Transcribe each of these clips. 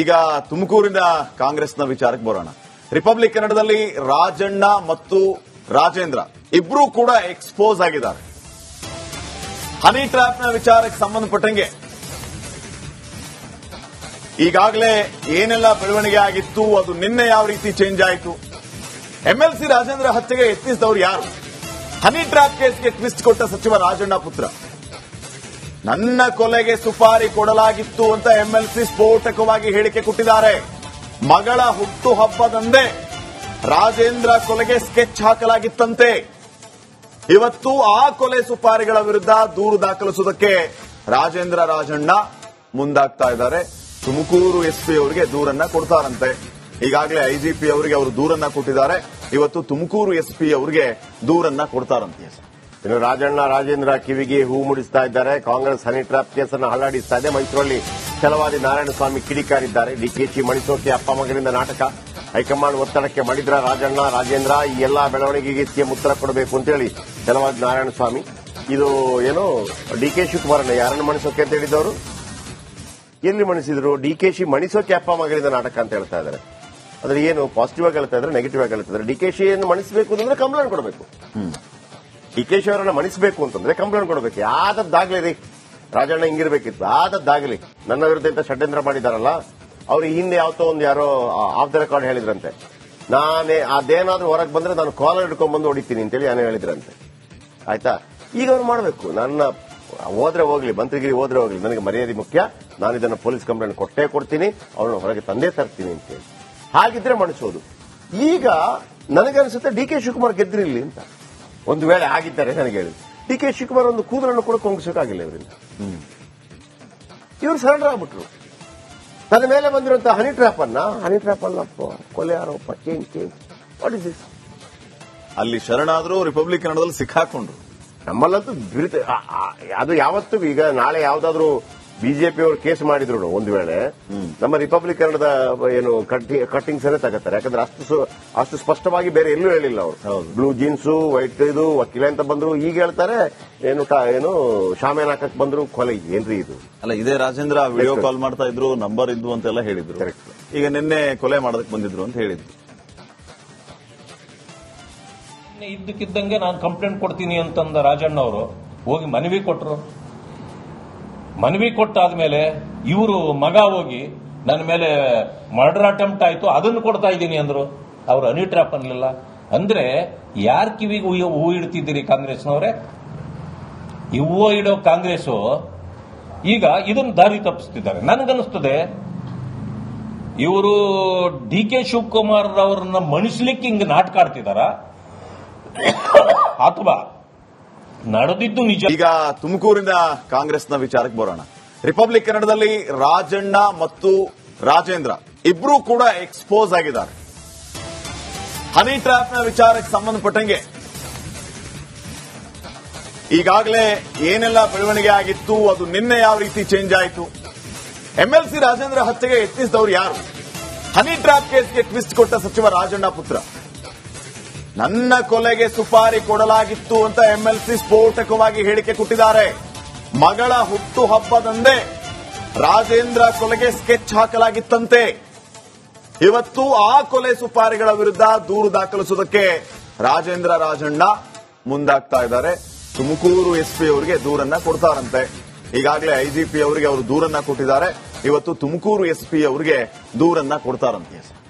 ಈಗ ತುಮಕೂರಿನ ಕಾಂಗ್ರೆಸ್ನ ವಿಚಾರಕ್ಕೆ ಬರೋಣ. ರಿಪಬ್ಲಿಕ್ ಕನ್ನಡದಲ್ಲಿ ರಾಜಣ್ಣ ಮತ್ತು ರಾಜೇಂದ್ರ ಇಬ್ರು ಕೂಡ ಎಕ್ಸ್ಪೋಸ್ ಆಗಿದ್ದಾರೆ. ಹನಿ ಟ್ರ್ಯಾಪ್ನ ವಿಚಾರಕ್ಕೆ ಸಂಬಂಧಪಟ್ಟಂಗೆ ಈಗಾಗಲೇ ಏನೆಲ್ಲ ಬೆಳವಣಿಗೆ ಆಗಿತ್ತು, ಅದು ನಿನ್ನೆ ಯಾವ ರೀತಿ ಚೇಂಜ್ ಆಯಿತು, ಎಂಎಲ್ಸಿ ರಾಜೇಂದ್ರ ಹತ್ಯೆಗೆ ಯತ್ನಿಸಿದವರು ಯಾರು, ಹನಿ ಟ್ರ್ಯಾಪ್ ಕೇಸ್ಗೆ ಟ್ವಿಸ್ಟ್ ಕೊಟ್ಟ ಸಚಿವ ರಾಜಣ್ಣ ಪುತ್ರ, ನನ್ನ ಕೊಲೆಗೆ ಸುಪಾರಿ ಕೊಡಲಾಗಿತ್ತು ಅಂತ ಎಂಎಲ್ಸಿ ಸ್ಫೋಟಕವಾಗಿ ಹೇಳಿಕೆ ಕೊಟ್ಟಿದ್ದಾರೆ. ಮಗಳ ಹುಟ್ಟುಹಬ್ಬದಂದೇ ರಾಜೇಂದ್ರ ಕೊಲೆಗೆ ಸ್ಕೆಚ್ ಹಾಕಲಾಗಿತ್ತಂತೆ. ಇವತ್ತು ಆ ಕೊಲೆ ಸುಪಾರಿಗಳ ವಿರುದ್ಧ ದೂರು ದಾಖಲಿಸುವುದಕ್ಕೆ ರಾಜೇಂದ್ರ ರಾಜಣ್ಣ ಮುಂದಾಗ್ತಾ ಇದ್ದಾರೆ. ತುಮಕೂರು ಎಸ್ಪಿ ಅವರಿಗೆ ದೂರನ್ನ ಕೊಡ್ತಾರಂತೆ. ಈಗಾಗಲೇ ಐಜಿಪಿ ಅವರಿಗೆ ಅವರು ದೂರನ್ನ ಕೊಟ್ಟಿದ್ದಾರೆ. ಇವತ್ತು ತುಮಕೂರು ಎಸ್ಪಿ ಅವರಿಗೆ ದೂರನ್ನ ಕೊಡ್ತಾರಂತೆ. ಇನ್ನು ರಾಜಣ್ಣ ರಾಜೇಂದ್ರ ಕಿವಿಗೆ ಹೂ ಮುಡಿಸ್ತಾ ಇದ್ದಾರೆ. ಕಾಂಗ್ರೆಸ್ ಹನಿ ಟ್ರ್ಯಾಪ್ ಕೇಸನ್ನು ಹಳ್ಳಾಡಿಸ್ತಾ ಇದೆ. ಮೈಸೂರಲ್ಲಿ ಛಲವಾದಿ ನಾರಾಯಣಸ್ವಾಮಿ ಕಿಡಿಕಾರಿದ್ದಾರೆ. ಡಿಕೆಶಿ ಮಣಿಸೋಕೆ ಅಪ್ಪ ಮಗನಿಂದ ನಾಟಕ, ಹೈಕಮಾಂಡ್ ಒತ್ತಡಕ್ಕೆ ಮಾಡಿದ್ರ ರಾಜಣ್ಣ ರಾಜೇಂದ್ರ ಈ ಎಲ್ಲಾ ಬೆಳವಣಿಗೆಗೆ ಸಿಎಂ ಉತ್ತರ ಕೊಡಬೇಕು ಅಂತೇಳಿ ಛಲವಾದಿ ನಾರಾಯಣಸ್ವಾಮಿ. ಇದು ಏನು ಡಿಕೆ ಶಿವಕುಮಾರನ್ನ ಯಾರನ್ನು ಮಣಿಸೋಕೆ ಅಂತ ಹೇಳಿದವರು? ಎಲ್ಲಿ ಮಣಿಸಿದ್ರು? ಡಿಕೆಶಿ ಮಣಿಸೋಕೆ ಅಪ್ಪ ಮಗನಿಂದ ನಾಟಕ ಅಂತ ಹೇಳ್ತಾ ಇದ್ದಾರೆ. ಅದ್ರ ಏನು ಪಾಸಿಟಿವ್ ಆಗಿ ಹೇಳ್ತಾ ಇದ್ದಾರೆ, ನೆಗೆಟಿವ್ ಆಗಿ ಹೇಳ್ತಾ ಇದ್ದಾರೆ. ಡಿಕೆಶಿಯನ್ನು ಮಣಿಸಬೇಕು ಅಂತಂದ್ರೆ ಕಂಪ್ಲೇಂಟ್ ಕೊಡಬೇಕು. ಡಿಕೆಶಿ ಅವರನ್ನ ಮಣಿಸಬೇಕು ಅಂತಂದ್ರೆ ಕಂಪ್ಲೇಂಟ್ ಕೊಡಬೇಕು. ಯಾವ್ದಾಗ್ಲಿ ರೀ, ರಾಜಣ್ಣ ಹಿಂಗಿರ್ಬೇಕಿತ್ತು, ಆದದ್ದಾಗಲಿ. ನನ್ನ ವಿರುದ್ಧ ಇಂತ ಷಡ್ಯಂತ್ರ ಮಾಡಿದಾರಲ್ಲ, ಅವ್ರು ಹಿಂದೆ ಯಾವತ್ತೋ ಒಂದು ಯಾರೋ ಆಫ್ ದ ರೆಕಾರ್ಡ್ ಹೇಳಿದ್ರಂತೆ, ನಾನೇ ಅದೇನಾದ್ರೂ ಹೊರಗೆ ಬಂದ್ರೆ ನಾನು ಕಾಲರ್ ಹಿಡ್ಕೊಂಡ್ ಬಂದು ಹೊಡಿತೀನಿ ಅಂತೇಳಿ ನಾನೇ ಹೇಳಿದ್ರಂತೆ. ಆಯ್ತಾ? ಈಗ ಅವ್ರು ಮಾಡಬೇಕು. ನನ್ನ ಹೋದ್ರೆ ಹೋಗ್ಲಿ, ಮಂತ್ರಿಗಿರಿ ಹೋದ್ರೆ ಹೋಗ್ಲಿ, ನನಗೆ ಮರ್ಯಾದೆ ಮುಖ್ಯ, ನಾನು ಇದನ್ನು ಪೊಲೀಸ್ ಕಂಪ್ಲೇಂಟ್ ಕೊಟ್ಟೇ ಕೊಡ್ತೀನಿ, ಅವ್ರನ್ನ ಹೊರಗೆ ತಂದೇ ತರ್ತೀನಿ ಅಂತೇಳಿ. ಹಾಗಿದ್ರೆ ಮಣಿಸೋದು. ಈಗ ನನಗನ್ಸುತ್ತೆ ಡಿಕೆ ಶಿವಕುಮಾರ್ ಗೆದ್ರಿಲ್ಲಿ ಅಂತ. ಒಂದು ವೇಳೆ ಆಗಿದ್ದಾರೆ ನನಗೆ ಹೇಳಿ, ಡಿಕೆ ಶಿವಕುಮಾರ್ ಒಂದು ಕೂದಲನ್ನು ಕೂಡ ಕೊಂಗಿಸೋಕ್ಕಾಗಿಲ್ಲ ಇವರಿಂದ. ಇವರು ಸರೆಂಡರ್ ಆಗ್ಬಿಟ್ರು. ತನ್ನ ಮೇಲೆ ಬಂದಿರುವಂತಹ ಹನಿ ಟ್ರ್ಯಾಪ್ ಅಲ್ಲಪ್ಪ, ಕೊಲೆ ಆರೋಪ, ಚೇಂಜ್ ವಾಟ್ ಇಸ್ ದಿಸ್? ಅಲ್ಲಿ ಶರಣಾದ್ರು ರಿಪಬ್ಲಿಕ್ ಕನ್ನಡದಲ್ಲಿ ಸಿಕ್ಕಾಕೊಂಡ್ರು. ನಮ್ಮಲ್ಲಂತೂ ಅದು ಯಾವತ್ತೂ ಈಗ ನಾಳೆ ಯಾವ್ದಾದ್ರು ಬಿಜೆಪಿ ಅವರು ಕೇಸ್ ಮಾಡಿದ್ರು ಒಂದು ವೇಳೆ ನಮ್ಮ ರಿಪಬ್ಲಿಕ್ ಕನ್ನಡದ ಏನು ಕಟ್ಟಿಂಗ್ಸ್ ಅನ್ನೇ ತಗೋತಾರೆ. ಯಾಕಂದ್ರೆ ಅಷ್ಟು ಸ್ಪಷ್ಟವಾಗಿ ಬೇರೆ ಎಲ್ಲೂ ಹೇಳಿಲ್ಲ ಅವರು. ಬ್ಲೂ ಜೀನ್ಸು, ವೈಟ್ ಇದು ವಕೀಲ ಅಂತ ಬಂದ್ರು. ಈಗ ಹೇಳ್ತಾರೆ ಏನು ಶಾಮೇನ್ ಹಾಕಕ್ ಬಂದ್ರು, ಕೊಲೆ. ಏನ್ರಿ ಇದು? ಅಲ್ಲ, ಇದೇ ರಾಜೇಂದ್ರ ವಿಡಿಯೋ ಕಾಲ್ ಮಾಡ್ತಾ ಇದ್ರು, ನಂಬರ್ ಇದ್ದು ಅಂತೆಲ್ಲ ಹೇಳಿದ್ರು. ಈಗ ನಿನ್ನೆ ಕೊಲೆ ಮಾಡೋದಕ್ಕೆ ಬಂದಿದ್ರು ಅಂತ ಹೇಳಿದ್ರು. ಇದ್ದಕ್ಕಿದ್ದಂಗೆ ನಾನು ಕಂಪ್ಲೇಂಟ್ ಕೊಡ್ತೀನಿ ಅಂತಂದ ರಾಜಣ್ಣ ಅವರು ಹೋಗಿ ಮನವಿ ಕೊಟ್ಟರು. ಮನವಿ ಕೊಟ್ಟಾದ್ಮೇಲೆ ಇವರು ಮಗ ಹೋಗಿ ನನ್ನ ಮೇಲೆ ಮರ್ಡರ್ ಅಟೆಂಪ್ಟ್ ಆಯ್ತು, ಅದನ್ನು ಕೊಡ್ತಾ ಇದ್ದೀನಿ ಅಂದ್ರು. ಅವರು ಹನಿ ಟ್ರ್ಯಾಪ್ ಅನ್ನಲಿಲ್ಲ. ಅಂದ್ರೆ ಯಾರ ಕಿವಿಗೆ ಹೂ ಇಡ್ತಿದ್ದೀರಿ ಕಾಂಗ್ರೆಸ್ನವರೇ? ಹೂವು ಇಡೋ ಕಾಂಗ್ರೆಸ್ ಈಗ ಇದನ್ನು ದಾರಿ ತಪ್ಪಿಸ್ತಿದ್ದಾರೆ. ನನಗನ್ನಿಸ್ತದೆ ಇವರು ಡಿ ಕೆ ಶಿವಕುಮಾರ್ ಅವರನ್ನ ಮಣಿಸ್ಲಿಕ್ಕೆ ಹಿಂಗ್ ನಾಟಕ ಆಡ್ತಿದಾರ ಅಥವಾ ನಡೆದಿದ್ದು ನಿಜ? ಈಗ ತುಮಕೂರಿನ ಕಾಂಗ್ರೆಸ್ನ ವಿಚಾರಕ್ಕೆ ಬರೋಣ. ರಿಪಬ್ಲಿಕ್ ಕನ್ನಡದಲ್ಲಿ ರಾಜಣ್ಣ ಮತ್ತು ರಾಜೇಂದ್ರ ಇಬ್ರು ಕೂಡ ಎಕ್ಸ್ಪೋಸ್ ಆಗಿದ್ದಾರೆ. ಹನಿ ಟ್ರ್ಯಾಪ್ನ ವಿಚಾರಕ್ಕೆ ಸಂಬಂಧಪಟ್ಟಂಗೆ ಈಗಾಗಲೇ ಏನೆಲ್ಲ ಬೆಳವಣಿಗೆ ಆಗಿತ್ತು, ಅದು ನಿನ್ನೆ ಯಾವ ರೀತಿ ಚೇಂಜ್ ಆಯಿತು, ಎಂಎಲ್ಸಿ ರಾಜೇಂದ್ರ ಹತ್ಯೆಗೆ ಯತ್ನಿಸಿದವರು ಯಾರು, ಹನಿ ಟ್ರ್ಯಾಪ್ ಕೇಸ್ಗೆ ಟ್ವಿಸ್ಟ್ ಕೊಟ್ಟ ಸಚಿವ ರಾಜಣ್ಣ ಪುತ್ರ, ನನ್ನ ಕೊಲೆಗೆ ಸುಪಾರಿ ಕೊಡಲಾಗಿತ್ತು ಅಂತ ಎಂಎಲ್ಸಿ ಸ್ಫೋಟಕವಾಗಿ ಹೇಳಿಕೆ ಕೊಟ್ಟಿದ್ದಾರೆ. ಮಗಳ ಹುಟ್ಟುಹಬ್ಬದಂದೇ ರಾಜೇಂದ್ರ ಕೊಲೆಗೆ ಸ್ಕೆಚ್ ಹಾಕಲಾಗಿತ್ತಂತೆ. ಇವತ್ತು ಆ ಕೊಲೆ ಸುಪಾರಿಗಳ ವಿರುದ್ಧ ದೂರು ದಾಖಲಿಸುವುದಕ್ಕೆ ರಾಜೇಂದ್ರ ರಾಜಣ್ಣ ಮುಂದಾಗ್ತಾ ಇದ್ದಾರೆ. ತುಮಕೂರು ಎಸ್ಪಿ ಅವರಿಗೆ ದೂರನ್ನ ಕೊಡ್ತಾರಂತೆ. ಈಗಾಗಲೇ ಐಜಿಪಿ ಅವರಿಗೆ ಅವರು ದೂರನ್ನ ಕೊಟ್ಟಿದ್ದಾರೆ. ಇವತ್ತು ತುಮಕೂರು ಎಸ್ಪಿ ಅವರಿಗೆ ದೂರನ್ನ ಕೊಡ್ತಾರಂತೆ.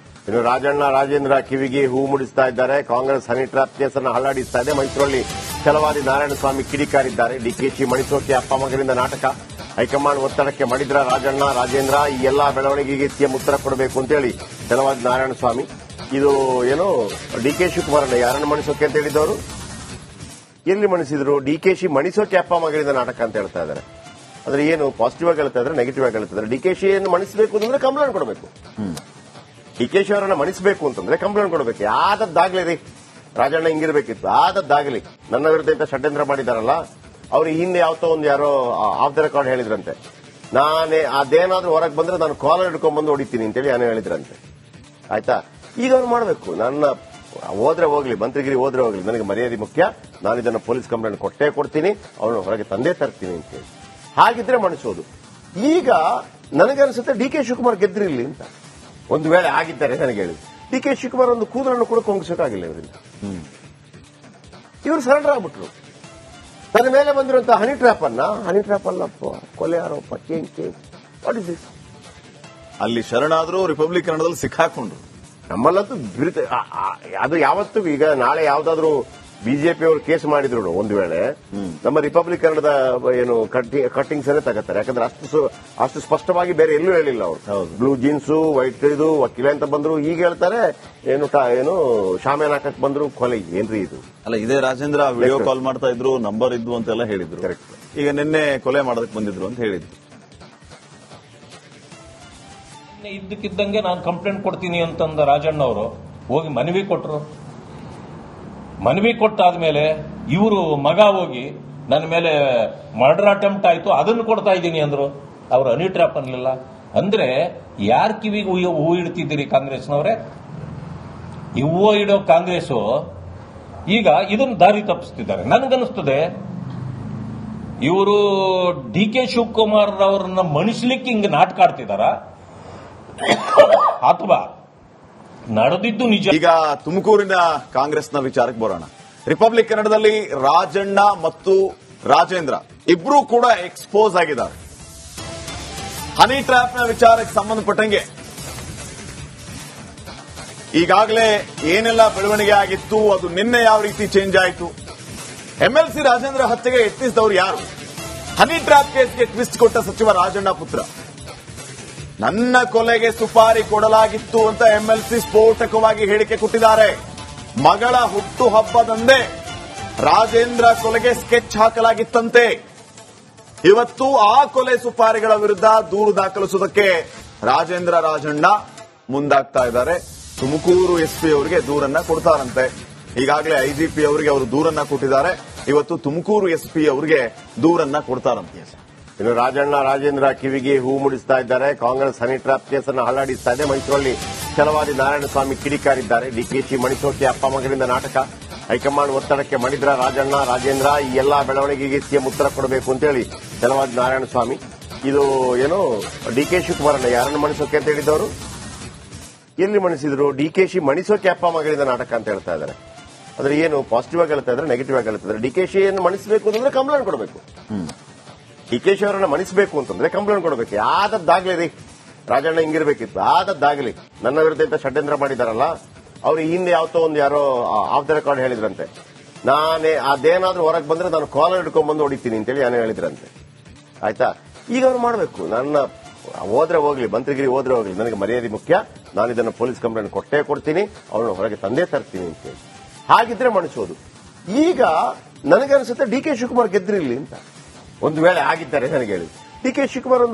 ಇನ್ನು ರಾಜಣ್ಣ ರಾಜೇಂದ್ರ ಕಿವಿಗೆ ಹೂ ಮುಡಿಸ್ತಾ ಇದ್ದಾರೆ. ಕಾಂಗ್ರೆಸ್ ಹನಿ ಟ್ರ್ಯಾಪ್ ಕೇಸನ್ನು ಹಳ್ಳಾಡಿಸ್ತಾ ಇದೆ. ಮೈಸೂರಲ್ಲಿ ಛಲವಾದಿ ನಾರಾಯಣಸ್ವಾಮಿ ಕಿಡಿಕಾರಿದ್ದಾರೆ. ಡಿಕೆಶಿ ಮಣಿಸೋಕೆ ಅಪ್ಪ ಮಗನಿಂದ ನಾಟಕ, ಹೈಕಮಾಂಡ್ ಒತ್ತಡಕ್ಕೆ ಮಾಡಿದ್ರ ರಾಜಣ್ಣ ರಾಜೇಂದ್ರ ಈ ಎಲ್ಲಾ ಬೆಳವಣಿಗೆಗೆ ಸಿಎಂ ಉತ್ತರ ಕೊಡಬೇಕು ಅಂತೇಳಿ ಛಲವಾದಿ ನಾರಾಯಣಸ್ವಾಮಿ. ಇದು ಏನು ಡಿಕೆ ಶಿವಕುಮಾರನ್ನ ಯಾರನ್ನು ಮಣಿಸೋಕೆ ಅಂತ ಹೇಳಿದವರು? ಎಲ್ಲಿ ಮಣಿಸಿದ್ರು? ಡಿಕೆಶಿ ಮಣಿಸೋಕೆ ಅಪ್ಪ ಮಗನಿಂದ ನಾಟಕ ಅಂತ ಹೇಳ್ತಾ ಇದ್ದಾರೆ. ಅದ್ರ ಏನು ಪಾಸಿಟಿವ್ ಆಗಿ ಹೇಳ್ತಾ ಇದ್ದಾರೆ, ನೆಗೆಟಿವ್ ಆಗಿ ಹೇಳ್ತಾ ಇದ್ದಾರೆ. ಡಿಕೆಶಿಯನ್ನು ಮಣಿಸಬೇಕು ಅಂತಂದ್ರೆ ಕಂಪ್ಲೇಂಟ್ ಕೊಡಬೇಕು. ಡಿಕೆಶಿ ಅವರನ್ನ ಮಣಿಸಬೇಕು ಅಂತಂದ್ರೆ ಕಂಪ್ಲೇಂಟ್ ಕೊಡಬೇಕು. ಯಾವ್ದಾಗ್ಲಿ ರೀ, ರಾಜಣ್ಣ ಹಿಂಗಿರ್ಬೇಕಿತ್ತು, ಆದದ್ದಾಗಲಿ. ನನ್ನ ವಿರುದ್ಧ ಇಂತ ಷಡ್ಯಂತ್ರ ಮಾಡಿದಾರಲ್ಲ, ಅವ್ರು ಹಿಂದೆ ಯಾವತ್ತೋ ಒಂದು ಯಾರೋ ಆಫ್ ದ ರೆಕಾರ್ಡ್ ಹೇಳಿದ್ರಂತೆ, ನಾನೇ ಅದೇನಾದ್ರೂ ಹೊರಗೆ ಬಂದ್ರೆ ನಾನು ಕಾಲರ್ ಹಿಡ್ಕೊಂಡ್ ಬಂದು ಹೊಡಿತೀನಿ ಅಂತೇಳಿ ನಾನೇ ಹೇಳಿದ್ರಂತೆ. ಆಯ್ತಾ? ಈಗ ಅವ್ರು ಮಾಡಬೇಕು. ನನ್ನ ಹೋದ್ರೆ ಹೋಗ್ಲಿ, ಮಂತ್ರಿಗಿರಿ ಹೋದ್ರೆ ಹೋಗ್ಲಿ, ನನಗೆ ಮರ್ಯಾದೆ ಮುಖ್ಯ, ನಾನು ಇದನ್ನು ಪೊಲೀಸ್ ಕಂಪ್ಲೇಂಟ್ ಕೊಟ್ಟೇ ಕೊಡ್ತೀನಿ, ಅವ್ರನ್ನ ಹೊರಗೆ ತಂದೇ ತರ್ತೀನಿ ಅಂತೇಳಿ. ಹಾಗಿದ್ರೆ ಮಣಿಸೋದು. ಈಗ ನನಗನ್ಸುತ್ತೆ ಡಿ ಕೆ ಶಿವಕುಮಾರ್ ಗೆದ್ರಿರ್ಲಿ ಅಂತ. ಒಂದು ವೇಳೆ ಆಗಿದ್ದಾರೆ ನನಗೆ ಹೇಳಿ, ಡಿ ಕೆ ಶಿವಕುಮಾರ್ ಒಂದು ಕೂದಲನ್ನು ಕೂಡ ಕೊಂಗಿಸೋಕ್ಕಾಗಿಲ್ಲ ಇವರಿಂದ. ಇವರು ಸರೆಂಡರ್ ಆಗ್ಬಿಟ್ರು. ತನ್ನ ಮೇಲೆ ಬಂದಿರುವಂತಹ ಹನಿ ಟ್ರ್ಯಾಪ್ ಅಲ್ಲಪ್ಪ, ಕೊಲೆ ಆರೋಪ, ಚೇಂಜ್ ವಾಟ್ ಇಸ್ ದಿಸ್? ಅಲ್ಲಿ ಶರಣಾದ್ರೂ ರಿಪಬ್ಲಿಕ್ ಕನ್ನಡದಲ್ಲಿ ಸಿಕ್ಕಾಕೊಂಡ್ರು. ನಮ್ಮಲ್ಲಂತೂ ಅದು ಯಾವತ್ತೂ ಈಗ ನಾಳೆ ಯಾವ್ದಾದ್ರು ಬಿಜೆಪಿ ಅವರು ಕೇಸ್ ಮಾಡಿದ್ರು ಒಂದು ವೇಳೆ ನಮ್ಮ ರಿಪಬ್ಲಿಕ್ ಕನ್ನಡದ ಏನು ಕಟ್ಟಿಂಗ್ಸ್ ಅನ್ನೇ ತಗೋತಾರೆ. ಯಾಕಂದ್ರೆ ಅಷ್ಟು ಸ್ಪಷ್ಟವಾಗಿ ಬೇರೆ ಎಲ್ಲೂ ಹೇಳಿಲ್ಲ ಅವರು. ಬ್ಲೂ ಜೀನ್ಸು, ವೈಟ್ ಇದು ವಕೀಲ ಅಂತ ಬಂದ್ರು, ಈಗ ಹೇಳ್ತಾರೆ ಏನು ಶಾಮಿಯಾನ ಹಾಕಕ್ ಬಂದ್ರು, ಕೊಲೆ. ಏನ್ರಿ ಇದು? ಅಲ್ಲ, ಇದೇ ರಾಜೇಂದ್ರ ವಿಡಿಯೋ ಕಾಲ್ ಮಾಡ್ತಾ ಇದ್ರು, ನಂಬರ್ ಇದ್ವು ಅಂತೆಲ್ಲ ಹೇಳಿದ್ರು. ಕರೆಕ್ಟ್. ಈಗ ನಿನ್ನೆ ಕೊಲೆ ಮಾಡೋದಕ್ಕೆ ಬಂದಿದ್ರು ಅಂತ ಹೇಳಿದ್ರು. ಇದ್ದಕ್ಕಿದ್ದಂಗೆ ನಾನು ಕಂಪ್ಲೇಂಟ್ ಕೊಡ್ತೀನಿ ಅಂತಂದ ರಾಜಣ್ಣ ಅವರು ಹೋಗಿ ಮನವಿ ಕೊಟ್ಟರು. ಮನವಿ ಕೊಟ್ಟಾದ್ಮೇಲೆ ಇವರು ಮಗ ಹೋಗಿ ನನ್ನ ಮೇಲೆ ಮರ್ಡರ್ ಅಟೆಂಪ್ಟ್ ಆಯ್ತು, ಅದನ್ನು ಕೊಡ್ತಾ ಇದ್ದೀನಿ ಅಂದ್ರು. ಅವರು ಹನಿ ಟ್ರ್ಯಾಪ್ ಅನ್ಲಿಲ್ಲ. ಅಂದ್ರೆ ಯಾರ ಕಿವಿಗೆ ಹೂ ಇಡ್ತಿದ್ದೀರಿ ಕಾಂಗ್ರೆಸ್ನವರೇ? ಈ ಹೂವು ಇಡೋ ಕಾಂಗ್ರೆಸ್ ಈಗ ಇದನ್ನು ದಾರಿ ತಪ್ಪಿಸ್ತಿದ್ದಾರೆ. ನನಗನ್ನಿಸ್ತದೆ ಇವರು ಡಿ ಕೆ ಶಿವಕುಮಾರ್ ಅವರನ್ನ ಮಣಿಸ್ಲಿಕ್ಕೆ ಹಿಂಗೆ ನಾಟಕ ಆಡ್ತಿದಾರ ಅಥವಾ ನಡೆದಿದ್ದು ನಿಜ. ಈಗ ತುಮಕೂರಿನ ಕಾಂಗ್ರೆಸ್ನ ವಿಚಾರಕ್ಕೆ ಬರೋಣ. ರಿಪಬ್ಲಿಕ್ ಕನ್ನಡದಲ್ಲಿ ರಾಜಣ್ಣ ಮತ್ತು ರಾಜೇಂದ್ರ ಇಬ್ರು ಕೂಡ ಎಕ್ಸ್ಪೋಸ್ ಆಗಿದ್ದಾರೆ. ಹನಿ ಟ್ರ್ಯಾಪ್ನ ವಿಚಾರಕ್ಕೆ ಸಂಬಂಧಪಟ್ಟಂಗೆ ಈಗಾಗಲೇ ಏನೆಲ್ಲ ಬೆಳವಣಿಗೆ ಆಗಿತ್ತು, ಅದು ನಿನ್ನೆ ಯಾವ ರೀತಿ ಚೇಂಜ್ ಆಯಿತು, ಎಂಎಲ್ಸಿ ರಾಜೇಂದ್ರ ಹತ್ಯೆಗೆ ಯತ್ನಿಸಿದವರು ಯಾರು, ಹನಿ ಟ್ರ್ಯಾಪ್ ಕೇಸ್ಗೆ ಟ್ವಿಸ್ಟ್ ಕೊಟ್ಟ ಸಚಿವ ರಾಜಣ್ಣ ಪುತ್ರ, ನನ್ನ ಕೊಲೆಗೆ ಸುಪಾರಿ ಕೊಡಲಾಗಿತ್ತು ಅಂತ ಎಂಎಲ್ಸಿ ಸ್ಫೋಟಕವಾಗಿ ಹೇಳಿಕೆ ಕೊಟ್ಟಿದ್ದಾರೆ. ಮಗಳ ಹುಟ್ಟು ಹಬ್ಬದಂದೇ ರಾಜೇಂದ್ರ ಕೊಲೆಗೆ ಸ್ಕೆಚ್ ಹಾಕಲಾಗಿತ್ತಂತೆ. ಇವತ್ತು ಆ ಕೊಲೆ ಸುಪಾರಿಗಳ ವಿರುದ್ಧ ದೂರು ದಾಖಲಿಸುವುದಕ್ಕೆ ರಾಜಣ್ಣ ಮುಂದಾಗ್ತಾ ಇದ್ದಾರೆ. ತುಮಕೂರು ಎಸ್ಪಿ ಅವರಿಗೆ ದೂರನ್ನ ಕೊಡ್ತಾರಂತೆ. ಈಗಾಗಲೇ ಐಜಿಪಿ ಅವರಿಗೆ ಅವರು ದೂರನ್ನ ಕೊಟ್ಟಿದ್ದಾರೆ. ಇವತ್ತು ತುಮಕೂರು ಎಸ್ಪಿ ಅವರಿಗೆ ದೂರನ್ನ ಕೊಡ್ತಾರಂತೆ. ಇನ್ನು ರಾಜೇಂದ್ರ ಕಿವಿಗೆ ಹೂ ಮುಡಿಸ್ತಾ ಇದ್ದಾರೆ. ಕಾಂಗ್ರೆಸ್ ಹನಿ ಟ್ರ್ಯಾಪ್ ಕೇಸನ್ನು ಹಳ್ಳಾಡಿಸ್ತಾ ಇದೆ. ಮೈಸೂರಲ್ಲಿ ಛಲವಾದಿ ನಾರಾಯಣಸ್ವಾಮಿ ಕಿಡಿಕಾರಿದ್ದಾರೆ. ಡಿಕೆಶಿ ಮಣಿಸೋಕೆ ಅಪ್ಪ ಮಗನಿಂದ ನಾಟಕ. ಹೈಕಮಾಂಡ್ ಒತ್ತಡಕ್ಕೆ ಮಣಿದ್ರ ರಾಜೇಂದ್ರ ಈ ಎಲ್ಲಾ ಬೆಳವಣಿಗೆಗೆ ಸಿಎಂ ಉತ್ತರ ಕೊಡಬೇಕು ಅಂತೇಳಿ ಛಲವಾದಿ ನಾರಾಯಣಸ್ವಾಮಿ. ಇದು ಏನು ಡಿಕೆ ಶಿವಕುಮಾರನ್ನ ಯಾರನ್ನು ಮಣಿಸೋಕೆ ಅಂತ ಹೇಳಿದವರು? ಎಲ್ಲಿ ಮಣಿಸಿದ್ರು? ಡಿಕೆಶಿ ಮಣಿಸೋಕೆ ಅಪ್ಪ ಮಗನಿಂದ ನಾಟಕ ಅಂತ ಹೇಳ್ತಾ ಇದ್ದಾರೆ. ಆದ್ರೆ ಏನು ಪಾಸಿಟಿವ್ ಆಗಿ ಹೇಳ್ತಾ ಇದ್ದಾರೆ, ನೆಗೆಟಿವ್ ಆಗಿ ಹೇಳ್ತಾ ಇದ್ದಾರೆ. ಡಿಕೆಶಿಯನ್ನು ಮಣಿಸಬೇಕು ಅಂತಂದ್ರೆ ಕಂಪ್ಲೇಂಟ್ ಕೊಡಬೇಕು. ಡಿಕೆಶಿ ಅವರನ್ನ ಮಣಿಸಬೇಕು ಅಂತಂದ್ರೆ ಕಂಪ್ಲೇಂಟ್ ಕೊಡಬೇಕು. ಯಾವ್ದಾಗ್ಲಿ ರೀ, ರಾಜಣ್ಣ ಹಿಂಗಿರ್ಬೇಕಿತ್ತು, ಆದದ್ದಾಗಲಿ. ನನ್ನ ವಿರುದ್ಧ ಇಂತ ಷಡ್ಯಂತ್ರ ಮಾಡಿದಾರಲ್ಲ, ಅವ್ರು ಹಿಂದೆ ಯಾವತ್ತೋ ಒಂದು ಯಾರೋ ಆಫ್ ದ ರೆಕಾರ್ಡ್ ಹೇಳಿದ್ರಂತೆ, ಅದೇನಾದ್ರೂ ಹೊರಗೆ ಬಂದ್ರೆ ನಾನು ಕಾಲರ್ ಹಿಡ್ಕೊಂಡ್ಬಂದು ಹೊಡಿತೀನಿ ಅಂತೇಳಿ ಏನೇ ಹೇಳಿದ್ರಂತೆ. ಆಯ್ತಾ? ಈಗ ಅವ್ರು ಮಾಡಬೇಕು. ನನ್ನ ಹೋದ್ರೆ ಹೋಗ್ಲಿ, ಮಂತ್ರಿಗಿರಿ ಹೋದ್ರೆ ಹೋಗ್ಲಿ, ನನಗೆ ಮರ್ಯಾದೆ ಮುಖ್ಯ. ನಾನು ಇದನ್ನು ಪೊಲೀಸ್ ಕಂಪ್ಲೇಂಟ್ ಕೊಟ್ಟೇ ಕೊಡ್ತೀನಿ, ಅವ್ರನ್ನ ಹೊರಗೆ ತಂದೆ ತರ್ತೀನಿ ಅಂತೇಳಿ. ಹಾಗಿದ್ರೆ ಮಣಿಸೋದು. ಈಗ ನನಗನ್ಸುತ್ತೆ ಡಿ ಕೆ ಶಿವಕುಮಾರ್ ಗೆದ್ರಿರ್ಲಿ ಅಂತ. ಒಂದು ವೇಳೆ ಆಗಿದ್ದಾರೆ ನನಗೆ ಹೇಳಿ, ಡಿ ಕೆ ಶಿವಕುಮಾರ್ ಒಂದು